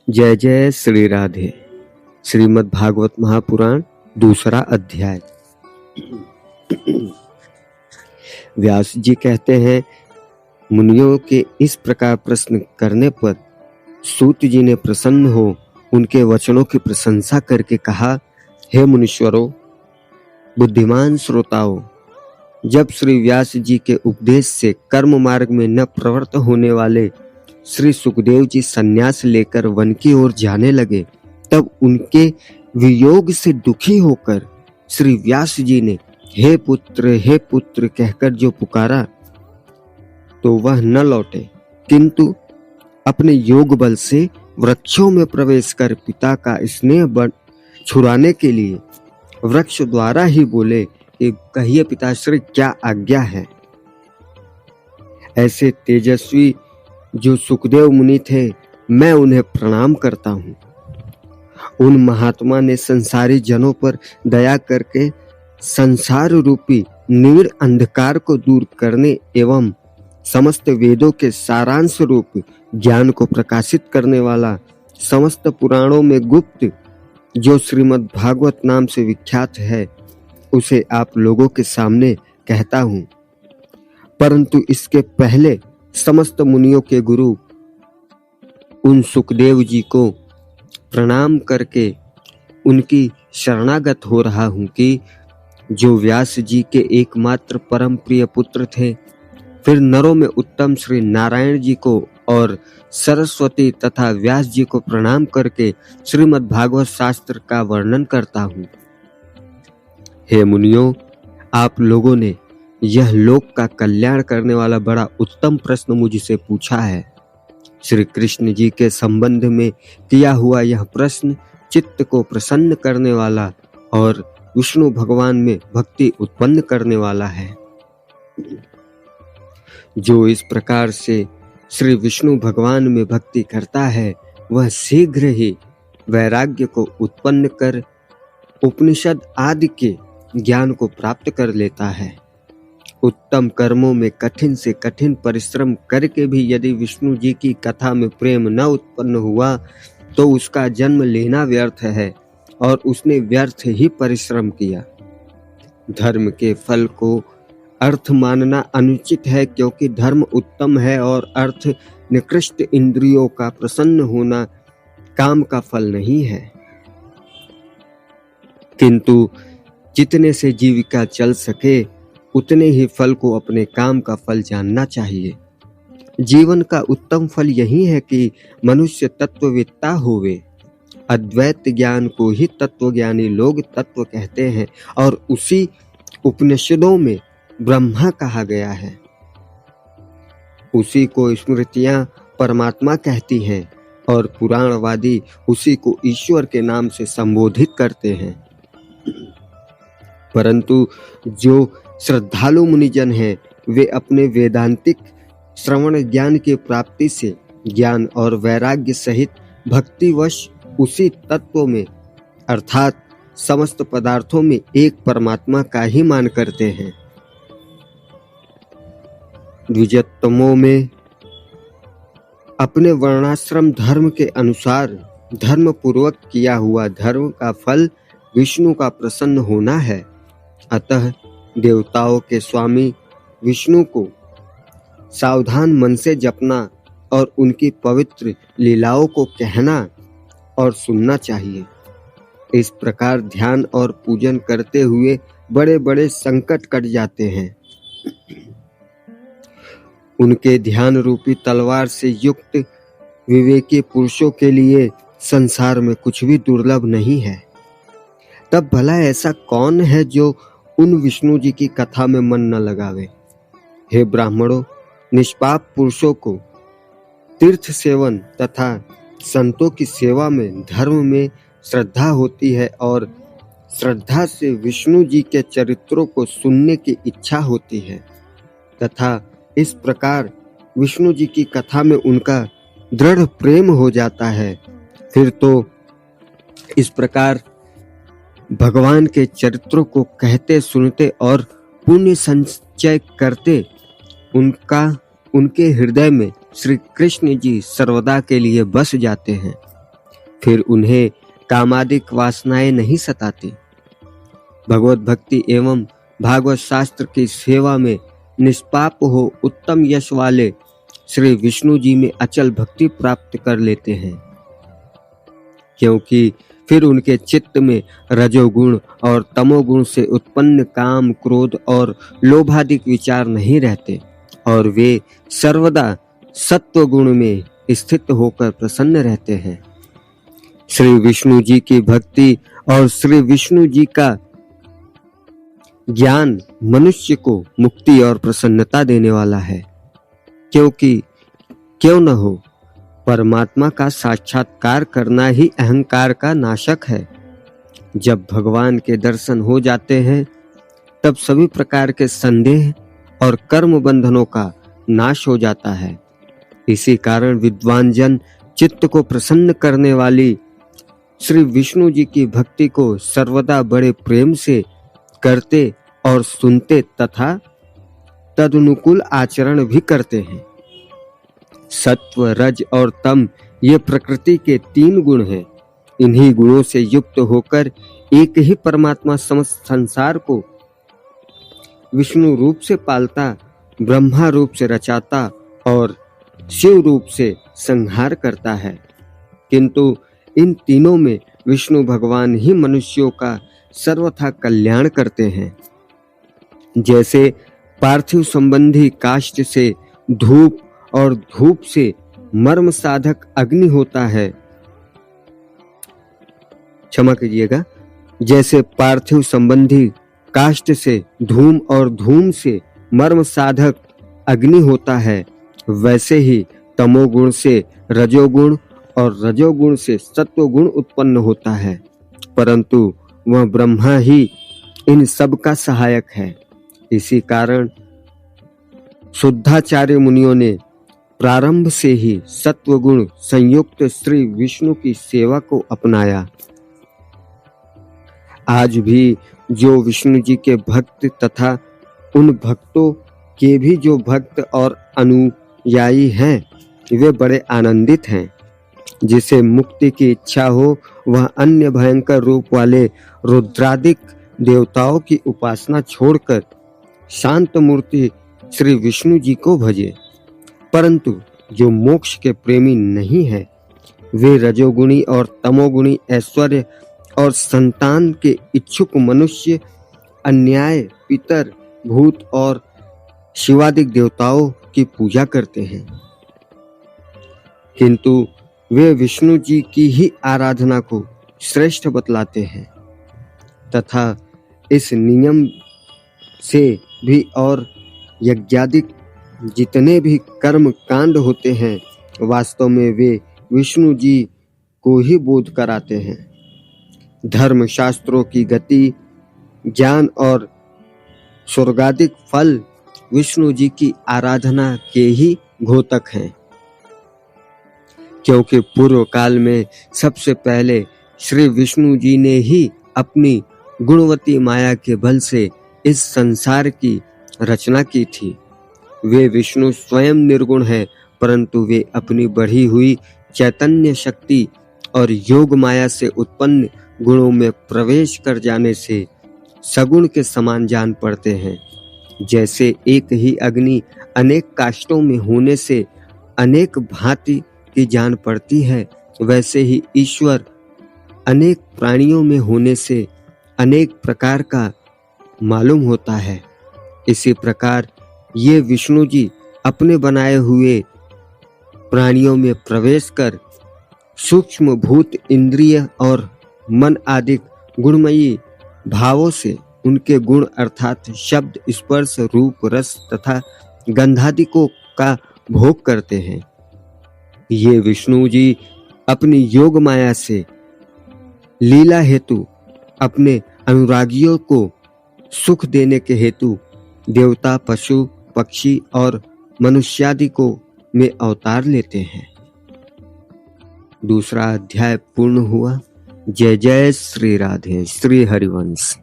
जय जय श्री राधे। श्रीमद् भागवत महापुराण दूसरा अध्याय। व्यास जी कहते हैं, मुनियों के इस प्रकार प्रश्न करने पर सूत जी ने प्रसन्न हो उनके वचनों की प्रशंसा करके कहा, हे मुनीश्वरों, बुद्धिमान श्रोताओं, जब श्री व्यास जी के उपदेश से कर्म मार्ग में न प्रवृत्त होने वाले श्री सुखदेव जी संन्यास लेकर वन की ओर जाने लगे, तब उनके वियोग से दुखी होकर श्री व्यास जी ने हे पुत्र कहकर जो पुकारा, तो वह न लौटे, किंतु अपने योग बल से वृक्षों में प्रवेश कर पिता का स्नेह बन छुड़ाने के लिए वृक्ष द्वारा ही बोले कि कहिए पिताश्री, क्या आज्ञा है। ऐसे तेजस्वी जो सुखदेव मुनि थे, मैं उन्हें प्रणाम करता हूँ। उन महात्मा ने संसारी जनों पर दया करके संसार रूपी निविड़ अंधकार को दूर करने एवं समस्त वेदों के सारांश रूप ज्ञान को प्रकाशित करने वाला समस्त पुराणों में गुप्त जो श्रीमद् भागवत नाम से विख्यात है, उसे आप लोगों के सामने कहता हूँ। परंतु इसके पहले समस्त मुनियों के गुरु उन सुखदेव जी को प्रणाम करके उनकी शरणागत हो रहा हूँ कि जो व्यास जी के एकमात्र परम प्रिय पुत्र थे, फिर नरों में उत्तम श्री नारायण जी को और सरस्वती तथा व्यास जी को प्रणाम करके श्रीमद् भागवत शास्त्र का वर्णन करता हूँ। हे मुनियों, आप लोगों ने यह लोक का कल्याण करने वाला बड़ा उत्तम प्रश्न मुझसे पूछा है। श्री कृष्ण जी के संबंध में किया हुआ यह प्रश्न चित्त को प्रसन्न करने वाला और विष्णु भगवान में भक्ति उत्पन्न करने वाला है। जो इस प्रकार से श्री विष्णु भगवान में भक्ति करता है, वह शीघ्र ही वैराग्य को उत्पन्न कर उपनिषद आदि के ज्ञान को प्राप्त कर लेता है। उत्तम कर्मों में कठिन से कठिन परिश्रम करके भी यदि विष्णु जी की कथा में प्रेम न उत्पन्न हुआ, तो उसका जन्म लेना व्यर्थ है और उसने व्यर्थ ही परिश्रम किया। धर्म के फल को अर्थ मानना अनुचित है, क्योंकि धर्म उत्तम है और अर्थ निकृष्ट इंद्रियों का प्रसन्न होना काम का फल नहीं है। किंतु जितने से जीविका चल सके, उतने ही फल को अपने काम का फल जानना चाहिए। जीवन का उत्तम फल यही है कि मनुष्य तत्ववेत्ता होवे। अद्वैत ज्ञान को ही तत्वज्ञानी लोग तत्व कहते हैं और उसी उपनिषदों में ब्रह्मा कहा गया है। उसी को स्मृतियां परमात्मा कहती हैं और पुराणवादी उसी को ईश्वर के नाम से संबोधित करते हैं। परंतु जो श्रद्धालु मुनिजन हैं, वे अपने वेदांतिक श्रवण ज्ञान की प्राप्ति से ज्ञान और वैराग्य सहित भक्तिवश उसी तत्व में अर्थात समस्त पदार्थों में एक परमात्मा का ही मान करते हैं। द्विजतमों में अपने वर्णाश्रम धर्म के अनुसार धर्म पूर्वक किया हुआ धर्म का फल विष्णु का प्रसन्न होना है। अतः देवताओं के स्वामी विष्णु को सावधान मन से जपना और उनकी पवित्र लीलाओं को कहना और सुनना चाहिए। इस प्रकार ध्यान और पूजन करते हुए बड़े बड़े संकट कट जाते हैं। उनके ध्यान रूपी तलवार से युक्त विवेकी पुरुषों के लिए संसार में कुछ भी दुर्लभ नहीं है। तब भला ऐसा कौन है जो उन विष्णु जी की कथा में मन न लगावे। हे ब्राह्मणों, निष्पाप पुरुषों को तीर्थ सेवन तथा संतों की सेवा में धर्म में श्रद्धा होती है और श्रद्धा से विष्णु जी के चरित्रों को सुनने की इच्छा होती है तथा इस प्रकार विष्णु जी की कथा में उनका दृढ़ प्रेम हो जाता है। फिर तो इस प्रकार भगवान के चरित्रों को कहते सुनते और पुण्य संचय करते उनके हृदय में श्री कृष्ण जी सर्वदा के लिए बस जाते हैं। फिर उन्हें कामादिक वासनाएं नहीं सताती। भगवत भक्ति एवं भागवत शास्त्र की सेवा में निष्पाप हो उत्तम यश वाले श्री विष्णु जी में अचल भक्ति प्राप्त कर लेते हैं, क्योंकि फिर उनके चित्त में रजोगुण और तमोगुण से उत्पन्न काम, क्रोध और लोभादिक विचार नहीं रहते और वे सर्वदा सत्व गुण में स्थित होकर प्रसन्न रहते हैं। श्री विष्णु जी की भक्ति और श्री विष्णु जी का ज्ञान मनुष्य को मुक्ति और प्रसन्नता देने वाला है, क्योंकि क्यों न हो, परमात्मा का साक्षात्कार करना ही अहंकार का नाशक है। जब भगवान के दर्शन हो जाते हैं तब सभी प्रकार के संदेह और कर्म बंधनों का नाश हो जाता है। इसी कारण विद्वान जन चित्त को प्रसन्न करने वाली श्री विष्णु जी की भक्ति को सर्वदा बड़े प्रेम से करते और सुनते तथा तदनुकूल आचरण भी करते हैं। सत्व, रज और तम ये प्रकृति के 3 गुण हैं। इन्हीं गुणों से युक्त होकर एक ही परमात्मा समस्त संसार को विष्णु रूप से पालता, ब्रह्मा रूप से रचाता और शिव रूप से संहार करता है। किंतु इन तीनों में विष्णु भगवान ही मनुष्यों का सर्वथा कल्याण करते हैं। जैसे पार्थिव संबंधी काष्ठ से धूप और धूप से मर्म साधक अग्नि होता है, क्षमा कीजिएगा, जैसे पार्थिव संबंधी काष्ठ से धूम और धूम से मर्म साधक अग्नि होता है, वैसे ही तमोगुण से रजोगुण और रजोगुण से सत्वगुण उत्पन्न होता है, परंतु वह ब्रह्मा ही इन सब का सहायक है। इसी कारण शुद्धाचार्य मुनियों ने प्रारंभ से ही सत्वगुण संयुक्त श्री विष्णु की सेवा को अपनाया। आज भी जो विष्णु जी के भक्त तथा उन भक्तों के भी जो भक्त और अनुयायी हैं, वे बड़े आनंदित हैं। जिसे मुक्ति की इच्छा हो वह अन्य भयंकर रूप वाले रुद्रादिक देवताओं की उपासना छोड़कर शांत मूर्ति श्री विष्णु जी को भजे। परंतु जो मोक्ष के प्रेमी नहीं है, वे रजोगुणी और तमोगुणी ऐश्वर्य और संतान के इच्छुक मनुष्य, अन्याय, पितर, भूत और शिवादिक देवताओं की पूजा करते हैं, किंतु वे विष्णु जी की ही आराधना को श्रेष्ठ बतलाते हैं तथा इस नियम से भी और यज्ञादिक जितने भी कर्म कांड होते हैं, वास्तव में वे विष्णु जी को ही बोध कराते हैं। धर्म शास्त्रों की गति, ज्ञान और स्वर्गादिक फल विष्णु जी की आराधना के ही घोतक हैं, क्योंकि पूर्व काल में सबसे पहले श्री विष्णु जी ने ही अपनी गुणवती माया के बल से इस संसार की रचना की थी। वे विष्णु स्वयं निर्गुण हैं, परंतु वे अपनी बढ़ी हुई चैतन्य शक्ति और योग माया से उत्पन्न गुणों में प्रवेश कर जाने से सगुण के समान जान पड़ते हैं। जैसे एक ही अग्नि अनेक काष्ठों में होने से अनेक भांति की जान पड़ती है, वैसे ही ईश्वर अनेक प्राणियों में होने से अनेक प्रकार का मालूम होता है। इसी प्रकार ये विष्णु जी अपने बनाए हुए प्राणियों में प्रवेश कर सूक्ष्म भूत, इंद्रिय और मन आदि गुणमयी भावों से उनके गुण अर्थात शब्द, स्पर्श, रूप, रस तथा गंधादिकों का भोग करते हैं। ये विष्णु जी अपनी योग माया से लीला हेतु अपने अनुरागियों को सुख देने के हेतु देवता, पशु, पक्षी और मनुष्यादि को में अवतार लेते हैं। दूसरा अध्याय पूर्ण हुआ। जय जय श्री राधे, श्री हरिवंश।